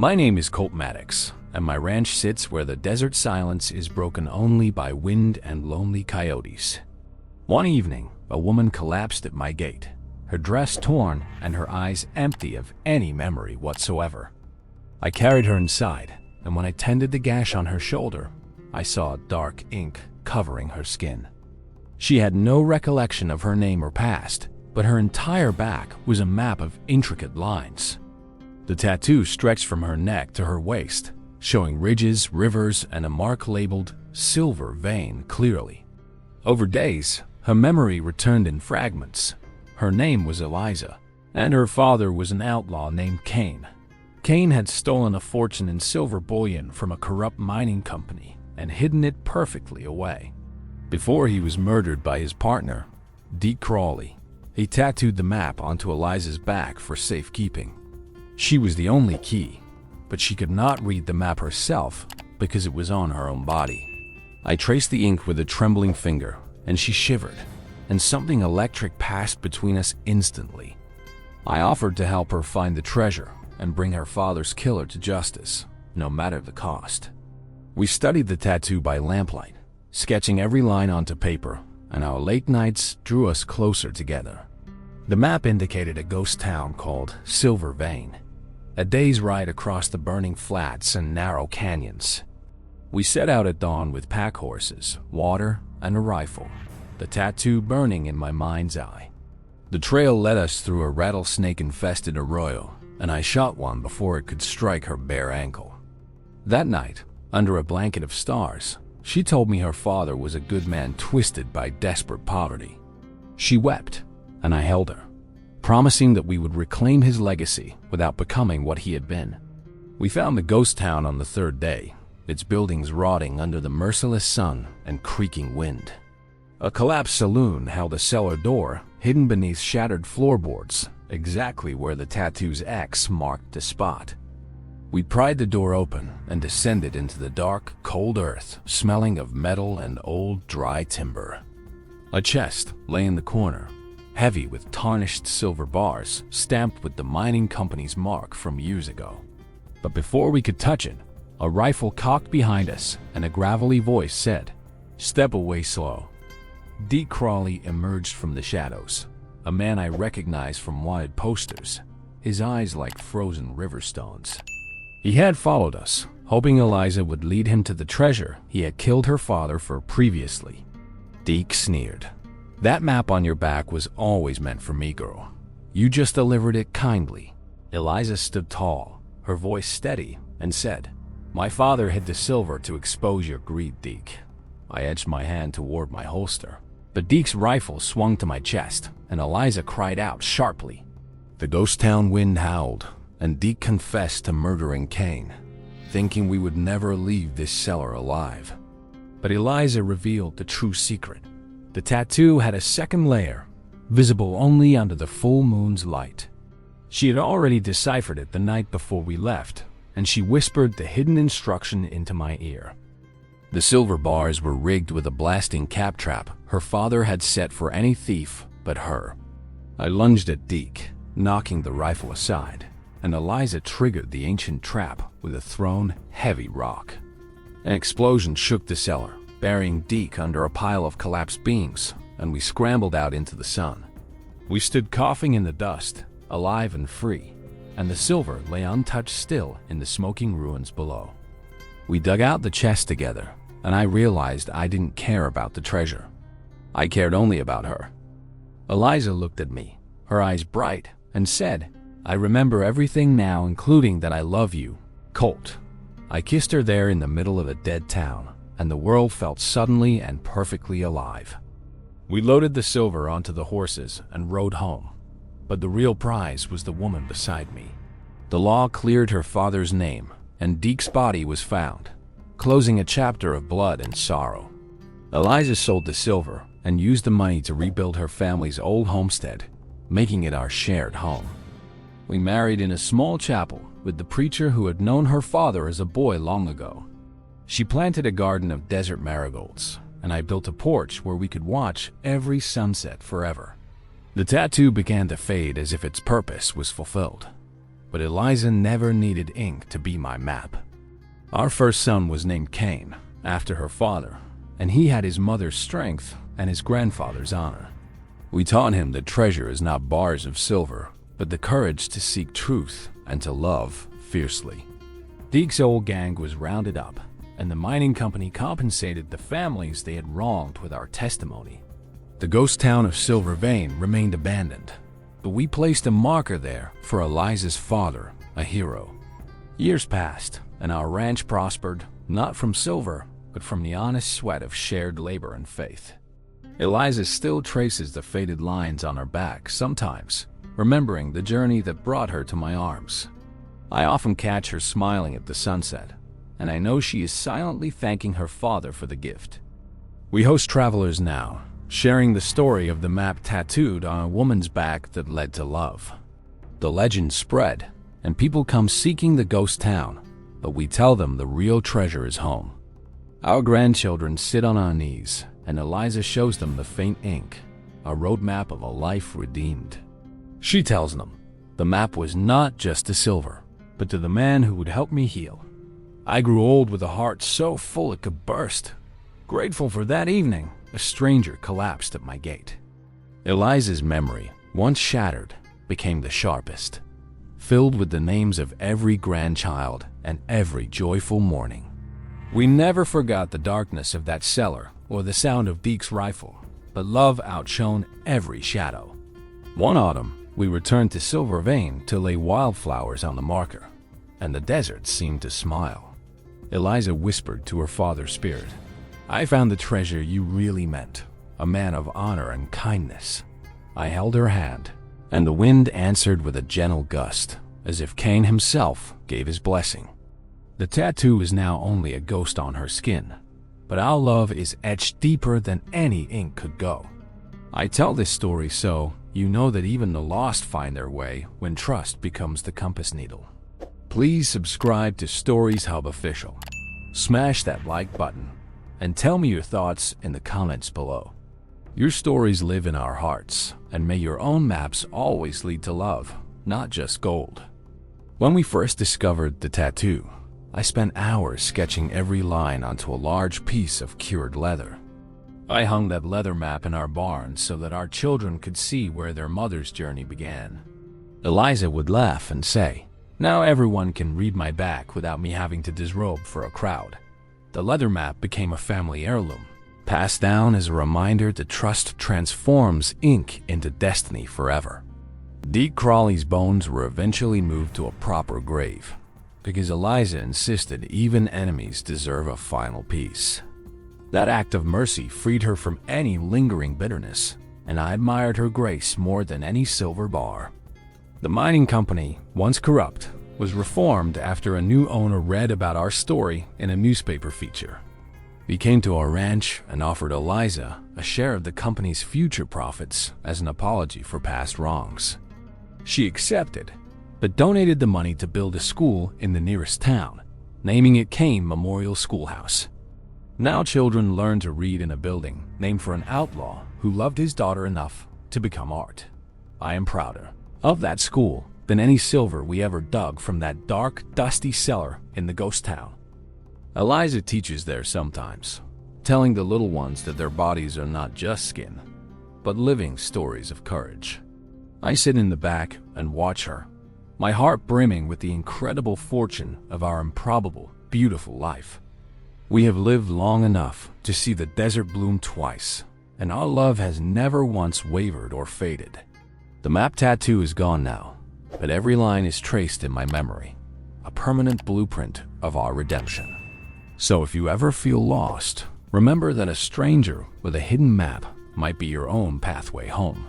My name is Colt Maddox, and my ranch sits where the desert silence is broken only by wind and lonely coyotes. One evening, a woman collapsed at my gate, her dress torn and her eyes empty of any memory whatsoever. I carried her inside, and when I tended the gash on her shoulder, I saw dark ink covering her skin. She had no recollection of her name or past, but her entire back was a map of intricate lines. The tattoo stretched from her neck to her waist, showing ridges, rivers, and a mark labeled Silver Vein clearly. Over days, her memory returned in fragments. Her name was Eliza, and her father was an outlaw named Cain. Cain had stolen a fortune in silver bullion from a corrupt mining company and hidden it perfectly away. Before he was murdered by his partner, Deke Crawley, he tattooed the map onto Eliza's back for safekeeping. She was the only key, but she could not read the map herself because it was on her own body. I traced the ink with a trembling finger, and she shivered, and something electric passed between us instantly. I offered to help her find the treasure and bring her father's killer to justice, no matter the cost. We studied the tattoo by lamplight, sketching every line onto paper, and our late nights drew us closer together. The map indicated a ghost town called Silver Vein, a day's ride across the burning flats and narrow canyons. We set out at dawn with pack horses, water, and a rifle, the tattoo burning in my mind's eye. The trail led us through a rattlesnake-infested arroyo, and I shot one before it could strike her bare ankle. That night, under a blanket of stars, she told me her father was a good man twisted by desperate poverty. She wept, and I held her, promising that we would reclaim his legacy without becoming what he had been. We found the ghost town on the third day, its buildings rotting under the merciless sun and creaking wind. A collapsed saloon held a cellar door hidden beneath shattered floorboards, exactly where the tattoo's X marked the spot. We pried the door open and descended into the dark, cold earth, smelling of metal and old, dry timber. A chest lay in the corner, heavy with tarnished silver bars stamped with the mining company's mark from years ago. But before we could touch it, a rifle cocked behind us and a gravelly voice said, "Step away slow." Deke Crawley emerged from the shadows, a man I recognized from wanted posters, his eyes like frozen river stones. He had followed us, hoping Eliza would lead him to the treasure he had killed her father for previously. Deke sneered. "That map on your back was always meant for me, girl. You just delivered it kindly." Eliza stood tall, her voice steady, and said, "My father hid the silver to expose your greed, Deke." I edged my hand toward my holster, but Deke's rifle swung to my chest, and Eliza cried out sharply. The ghost town wind howled, and Deke confessed to murdering Cain, thinking we would never leave this cellar alive. But Eliza revealed the true secret. The tattoo had a second layer, visible only under the full moon's light. She had already deciphered it the night before we left, and she whispered the hidden instruction into my ear. The silver bars were rigged with a blasting cap trap her father had set for any thief but her. I lunged at Deke, knocking the rifle aside, and Eliza triggered the ancient trap with a thrown, heavy rock. An explosion shook the cellar, burying Deke under a pile of collapsed beams, and we scrambled out into the sun. We stood coughing in the dust, alive and free, and the silver lay untouched still in the smoking ruins below. We dug out the chest together, and I realized I didn't care about the treasure. I cared only about her. Eliza looked at me, her eyes bright, and said, "I remember everything now, including that I love you, Colt." I kissed her there in the middle of a dead town, and the world felt suddenly and perfectly alive. We loaded the silver onto the horses and rode home, but the real prize was the woman beside me. The law cleared her father's name, and Deke's body was found, closing a chapter of blood and sorrow. Eliza sold the silver and used the money to rebuild her family's old homestead, making it our shared home. We married in a small chapel with the preacher who had known her father as a boy long ago. She planted a garden of desert marigolds, and I built a porch where we could watch every sunset forever. The tattoo began to fade as if its purpose was fulfilled. but Eliza never needed ink to be my map. Our first son was named Cain, after her father, and he had his mother's strength and his grandfather's honor. We taught him that treasure is not bars of silver, but the courage to seek truth and to love fiercely. Deke's old gang was rounded up, and the mining company compensated the families they had wronged with our testimony. The ghost town of Silver Vein remained abandoned, but we placed a marker there for Eliza's father, a hero. Years passed, and our ranch prospered, not from silver, but from the honest sweat of shared labor and faith. Eliza still traces the faded lines on her back sometimes, remembering the journey that brought her to my arms. I often catch her smiling at the sunset, and I know she is silently thanking her father for the gift. We host travelers now, sharing the story of the map tattooed on a woman's back that led to love. The legend spread, and people come seeking the ghost town, but we tell them the real treasure is home. Our grandchildren sit on our knees, and Eliza shows them the faint ink, a roadmap of a life redeemed. She tells them, the map was not just to silver, but to the man who would help me heal. I grew old with a heart so full it could burst. Grateful for that evening, a stranger collapsed at my gate. Eliza's memory, once shattered, became the sharpest, filled with the names of every grandchild and every joyful morning. We never forgot the darkness of that cellar or the sound of Deke's rifle, but love outshone every shadow. One autumn, we returned to Silver Vein to lay wildflowers on the marker, and the desert seemed to smile. Eliza whispered to her father's spirit, "I found the treasure you really meant, a man of honor and kindness." I held her hand, and the wind answered with a gentle gust, as if Cain himself gave his blessing. The tattoo is now only a ghost on her skin, but our love is etched deeper than any ink could go. I tell this story so you know that even the lost find their way when trust becomes the compass needle. Please subscribe to Stories Hub Official. Smash that like button and tell me your thoughts in the comments below. Your stories live in our hearts, and may your own maps always lead to love, not just gold. When we first discovered the tattoo, I spent hours sketching every line onto a large piece of cured leather. I hung that leather map in our barn so that our children could see where their mother's journey began. Eliza would laugh and say, "Now everyone can read my back without me having to disrobe for a crowd." The leather map became a family heirloom, passed down as a reminder that trust transforms ink into destiny forever. Deke Crawley's bones were eventually moved to a proper grave, because Eliza insisted even enemies deserve a final piece. That act of mercy freed her from any lingering bitterness, and I admired her grace more than any silver bar. The mining company, once corrupt, was reformed after a new owner read about our story in a newspaper feature. He came to our ranch and offered Eliza a share of the company's future profits as an apology for past wrongs. She accepted, but donated the money to build a school in the nearest town, naming it Cain Memorial Schoolhouse. Now children learn to read in a building named for an outlaw who loved his daughter enough to become art. I am prouder of that school than any silver we ever dug from that dark, dusty cellar in the ghost town. Eliza teaches there sometimes, telling the little ones that their bodies are not just skin, but living stories of courage. I sit in the back and watch her, my heart brimming with the incredible fortune of our improbable, beautiful life. We have lived long enough to see the desert bloom twice, and our love has never once wavered or faded. The map tattoo is gone now, but every line is traced in my memory, a permanent blueprint of our redemption. So if you ever feel lost, remember that a stranger with a hidden map might be your own pathway home.